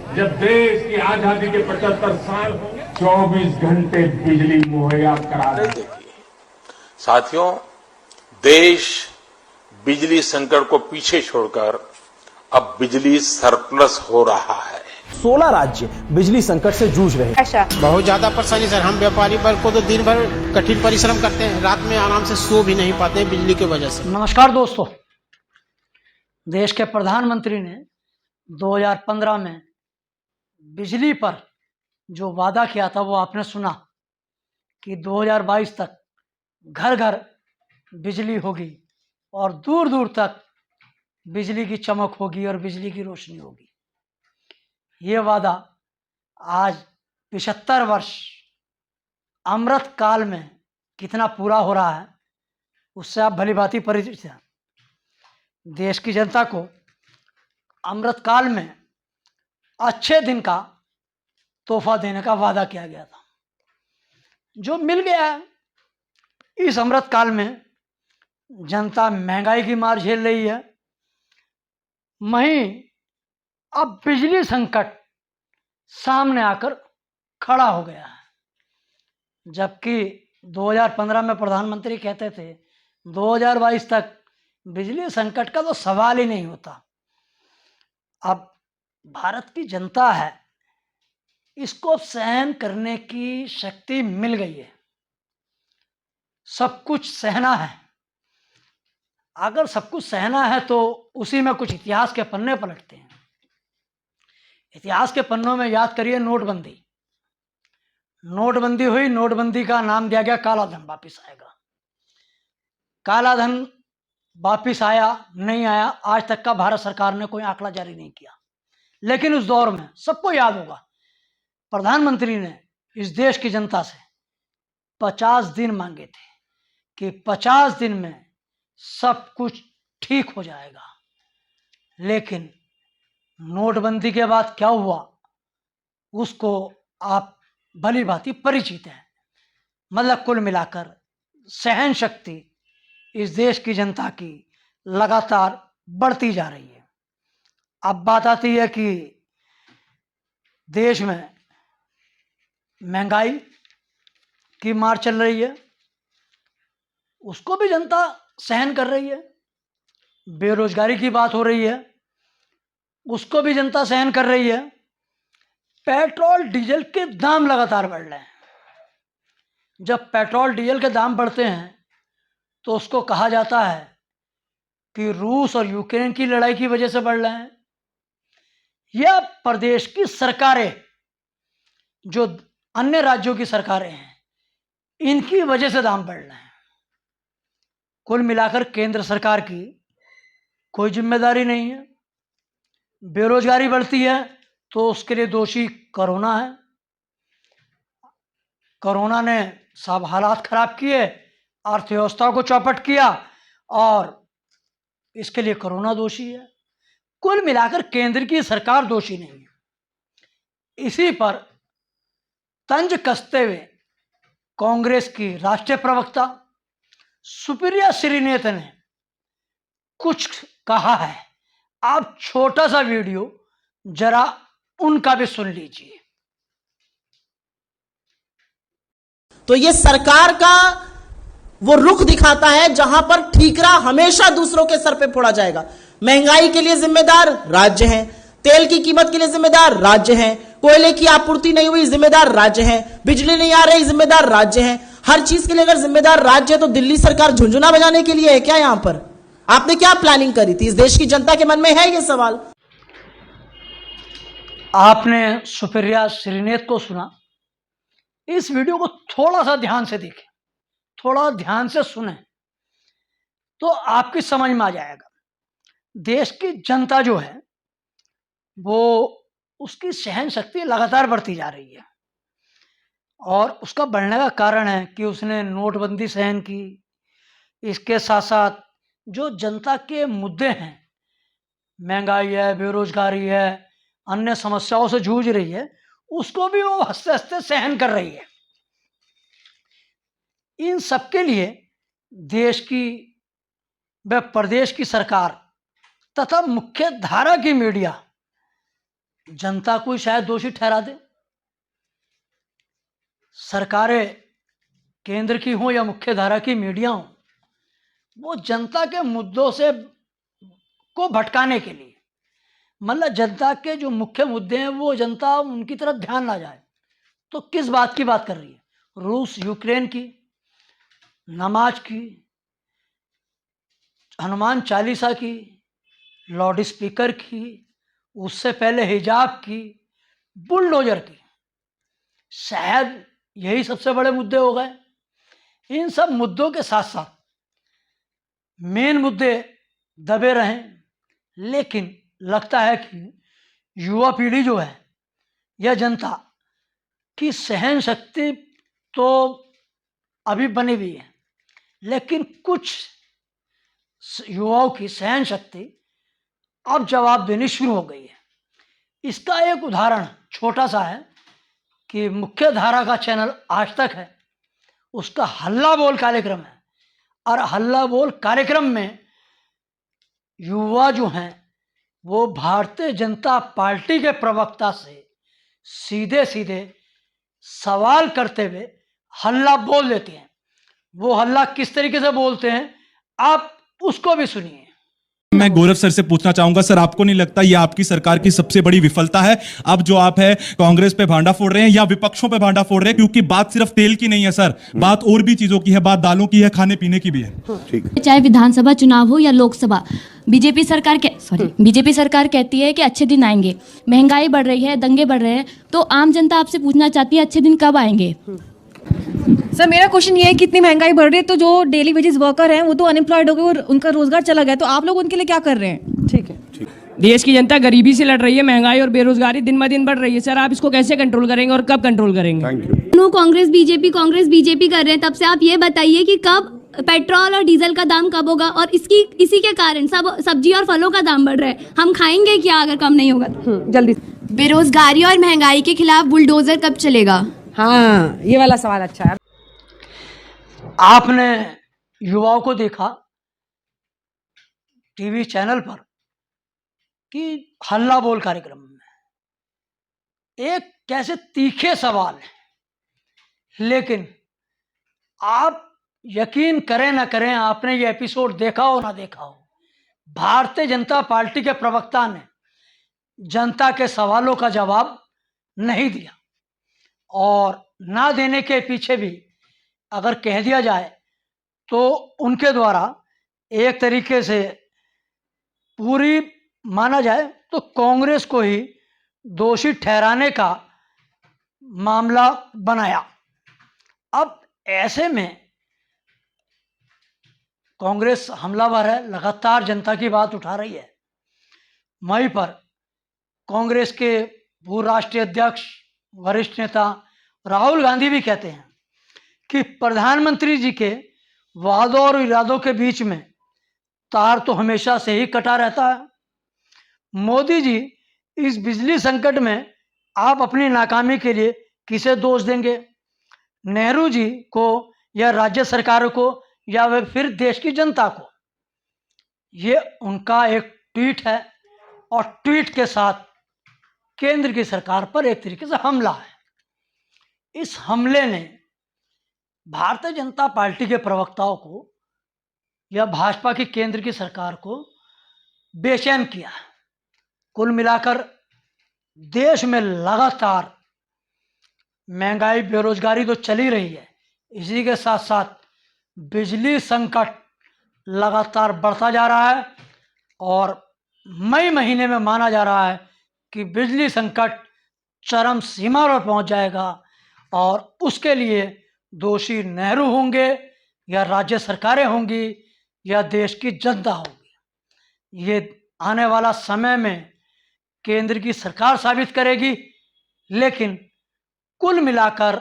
जब देश की आजादी के 75 साल होंगे, 24 घंटे बिजली मुहैया करा रहे। देखिए साथियों, देश बिजली संकट को पीछे छोड़कर अब बिजली सरप्लस हो रहा है। 16 राज्य बिजली संकट से जूझ रहे हैं। बहुत ज्यादा परेशानी सर। हम व्यापारी वर्ग को तो दिन भर कठिन परिश्रम करते हैं, रात में आराम से सो भी नहीं पाते हैं बिजली की वजह से। नमस्कार दोस्तों, देश के प्रधानमंत्री ने 2015 में बिजली पर जो वादा किया था वो आपने सुना कि 2022 तक घर घर बिजली होगी और दूर दूर तक बिजली की चमक होगी और बिजली की रोशनी होगी। ये वादा आज 75 वर्ष अमृत काल में कितना पूरा हो रहा है उससे आप भली भांति परिचित हैं। देश की जनता को अमृत काल में अच्छे दिन का तोहफा देने का वादा किया गया था, जो मिल गया है। इस अमृत काल में जनता महंगाई की मार झेल रही है, वहीं अब बिजली संकट सामने आकर खड़ा हो गया है। जबकि 2015 में प्रधानमंत्री कहते थे 2022 तक बिजली संकट का तो सवाल ही नहीं होता। अब भारत की जनता है, इसको सहन करने की शक्ति मिल गई है। सब कुछ सहना है। अगर सब कुछ सहना है तो उसी में कुछ इतिहास के पन्ने पलटते हैं। इतिहास के पन्नों में याद करिए नोटबंदी। नोटबंदी हुई, नोटबंदी का नाम दिया गया काला धन वापिस आएगा। काला धन वापिस आया नहीं आया, आज तक का भारत सरकार ने कोई आंकड़ा जारी नहीं किया। लेकिन उस दौर में सबको याद होगा, प्रधानमंत्री ने इस देश की जनता से 50 दिन मांगे थे कि 50 दिन में सब कुछ ठीक हो जाएगा। लेकिन नोटबंदी के बाद क्या हुआ उसको आप भली भांति परिचित हैं। मतलब कुल मिलाकर सहन शक्ति इस देश की जनता की लगातार बढ़ती जा रही है। अब बात आती है कि देश में महंगाई की मार चल रही है, उसको भी जनता सहन कर रही है। बेरोजगारी की बात हो रही है, उसको भी जनता सहन कर रही है। पेट्रोल डीजल के दाम लगातार बढ़ रहे हैं। जब पेट्रोल डीजल के दाम बढ़ते हैं तो उसको कहा जाता है कि रूस और यूक्रेन की लड़ाई की वजह से बढ़ रहे हैं, या प्रदेश की सरकारें, जो अन्य राज्यों की सरकारें हैं, इनकी वजह से दाम बढ़ रहे हैं। कुल मिलाकर केंद्र सरकार की कोई जिम्मेदारी नहीं है। बेरोजगारी बढ़ती है तो उसके लिए दोषी कोरोना है। कोरोना ने सब हालात खराब किए, अर्थव्यवस्था को चौपट किया और इसके लिए कोरोना दोषी है। कुल मिलाकर केंद्र की सरकार दोषी नहीं है। इसी पर तंज कसते हुए कांग्रेस की राष्ट्रीय प्रवक्ता सुप्रिया श्रीनेत ने कुछ कहा है। आप छोटा सा वीडियो जरा उनका भी सुन लीजिए। तो ये सरकार का वो रुख दिखाता है जहां पर ठीकरा हमेशा दूसरों के सर पे फोड़ा जाएगा। महंगाई के लिए जिम्मेदार राज्य हैं, तेल की कीमत के लिए जिम्मेदार राज्य हैं, कोयले की आपूर्ति नहीं हुई जिम्मेदार राज्य हैं, बिजली नहीं आ रही जिम्मेदार राज्य हैं। हर चीज के लिए अगर जिम्मेदार राज्य है तो दिल्ली सरकार झुंझुना बजाने के लिए है क्या? यहां पर आपने क्या प्लानिंग करी थी? इस देश की जनता के मन में है ये सवाल। आपने सुप्रिया श्रीनेत को सुना। इस वीडियो को थोड़ा सा ध्यान से देखें, थोड़ा ध्यान से सुने तो आपकी समझ में आ जाएगा। देश की जनता जो है वो उसकी सहन शक्ति लगातार बढ़ती जा रही है और उसका बढ़ने का कारण है कि उसने नोटबंदी सहन की। इसके साथ साथ जो जनता के मुद्दे हैं, महंगाई है, बेरोजगारी है, अन्य समस्याओं से जूझ रही है, उसको भी वो हंसते हंसते सहन कर रही है। इन सबके लिए देश की व प्रदेश की सरकार तथा मुख्य धारा की मीडिया जनता को ही शायद दोषी ठहरा दे। सरकारें केंद्र की हो या मुख्य धारा की मीडिया हो, वो जनता के मुद्दों से को भटकाने के लिए, मतलब जनता के जो मुख्य मुद्दे हैं वो जनता उनकी तरफ ध्यान ना जाए, तो किस बात की बात कर रही है? रूस यूक्रेन की, नमाज की, हनुमान चालीसा की, लाउड स्पीकर की, उससे पहले हिजाब की, बुलडोजर की। शायद यही सबसे बड़े मुद्दे हो गए। इन सब मुद्दों के साथ साथ मेन मुद्दे दबे रहें, लेकिन लगता है कि युवा पीढ़ी जो है या जनता की सहन शक्ति तो अभी बनी हुई है, लेकिन कुछ युवाओं की सहन शक्ति अब जवाब देनी शुरू हो गई है। इसका एक उदाहरण छोटा सा है कि मुख्य धारा का चैनल आज तक है, उसका हल्ला बोल कार्यक्रम है, और हल्ला बोल कार्यक्रम में युवा जो हैं वो भारतीय जनता पार्टी के प्रवक्ता से सीधे सीधे सवाल करते हुए हल्ला बोल देते हैं। वो हल्ला किस तरीके से बोलते हैं आप उसको भी सुनिए। मैं गौरव सर से पूछना चाहूंगा, सर आपको नहीं लगता ये आपकी सरकार की सबसे बड़ी विफलता है? अब जो आप है कांग्रेस पे भांडा फोड़ रहे हैं या विपक्षों पे भांडा फोड़ रहे हैं, क्योंकि बात सिर्फ तेल की नहीं है सर, बात और भी चीजों की है, बात दालों की है, खाने पीने की भी है। चाहे विधानसभा चुनाव हो या लोकसभा, बीजेपी सरकार कहती है कि अच्छे दिन आएंगे, महंगाई बढ़ रही है, दंगे बढ़ रहे हैं, तो आम जनता आपसे पूछना चाहती है अच्छे दिन कब आएंगे? सर मेरा क्वेश्चन ये है कि इतनी महंगाई बढ़ रही है तो जो डेली वेजेस वर्कर हैं वो तो अनएम्प्लॉयड हो गए और उनका रोजगार चला गया, तो आप लोग उनके लिए क्या कर रहे हैं? ठीक है। देश की जनता गरीबी से लड़ रही है, महंगाई और बेरोजगारी दिन ब दिन बढ़ रही है। सर आप इसको कैसे कंट्रोल करेंगे और कब कंट्रोल करेंगे? कांग्रेस बीजेपी कर रहे हैं, तब से आप ये बताइए कि कब पेट्रोल और डीजल का दाम कब होगा? और इसी के कारण सब सब्जी और फलों का दाम बढ़ रहा है, हम खाएंगे क्या अगर कम नहीं होगा तो? जल्दी। बेरोजगारी और महंगाई के खिलाफ बुलडोजर कब चलेगा? हाँ, ये वाला सवाल अच्छा है। आपने युवाओं को देखा टीवी चैनल पर कि हल्ला बोल कार्यक्रम में एक कैसे तीखे सवाल है, लेकिन आप यकीन करें ना करें, आपने ये एपिसोड देखा हो ना देखा हो, भारतीय जनता पार्टी के प्रवक्ता ने जनता के सवालों का जवाब नहीं दिया, और ना देने के पीछे भी अगर कह दिया जाए तो उनके द्वारा एक तरीके से पूरी माना जाए तो कांग्रेस को ही दोषी ठहराने का मामला बनाया। अब ऐसे में कांग्रेस हमलावर है, लगातार जनता की बात उठा रही है। वहीं पर कांग्रेस के पूर्व राष्ट्रीय अध्यक्ष वरिष्ठ नेता राहुल गांधी भी कहते हैं कि प्रधानमंत्री जी के वादों और इरादों के बीच में तार तो हमेशा से ही कटा रहता है। मोदी जी, इस बिजली संकट में आप अपनी नाकामी के लिए किसे दोष देंगे? नेहरू जी को या राज्य सरकारों को या फिर देश की जनता को? ये उनका एक ट्वीट है, और ट्वीट के साथ केंद्र की सरकार पर एक तरीके से हमला है। इस हमले ने भारतीय जनता पार्टी के प्रवक्ताओं को या भाजपा की केंद्र की सरकार को बेचैन किया। कुल मिलाकर देश में लगातार महंगाई बेरोजगारी तो चली रही है, इसी के साथ साथ बिजली संकट लगातार बढ़ता जा रहा है, और मई महीने में माना जा रहा है कि बिजली संकट चरम सीमा पर पहुंच जाएगा, और उसके लिए दोषी नेहरू होंगे या राज्य सरकारें होंगी या देश की जनता होगी। ये आने वाला समय में केंद्र की सरकार साबित करेगी, लेकिन कुल मिलाकर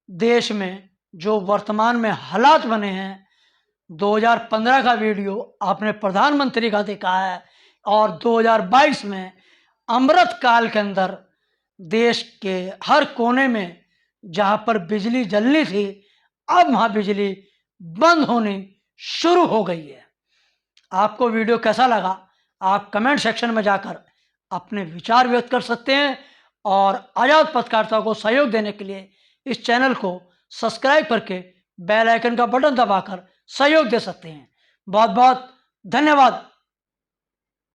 देश में जो वर्तमान में हालात बने हैं, 2015 का वीडियो आपने प्रधानमंत्री का देखा है, और 2022 में अमृत काल के अंदर देश के हर कोने में जहां पर बिजली जलनी थी, अब वहां बिजली बंद होनी शुरू हो गई है। आपको वीडियो कैसा लगा आप कमेंट सेक्शन में जाकर अपने विचार व्यक्त कर सकते हैं और आज़ाद पत्रकारिता को सहयोग देने के लिए इस चैनल को सब्सक्राइब करके बेल आइकन का बटन दबाकर सहयोग दे सकते हैं। बहुत बहुत धन्यवाद।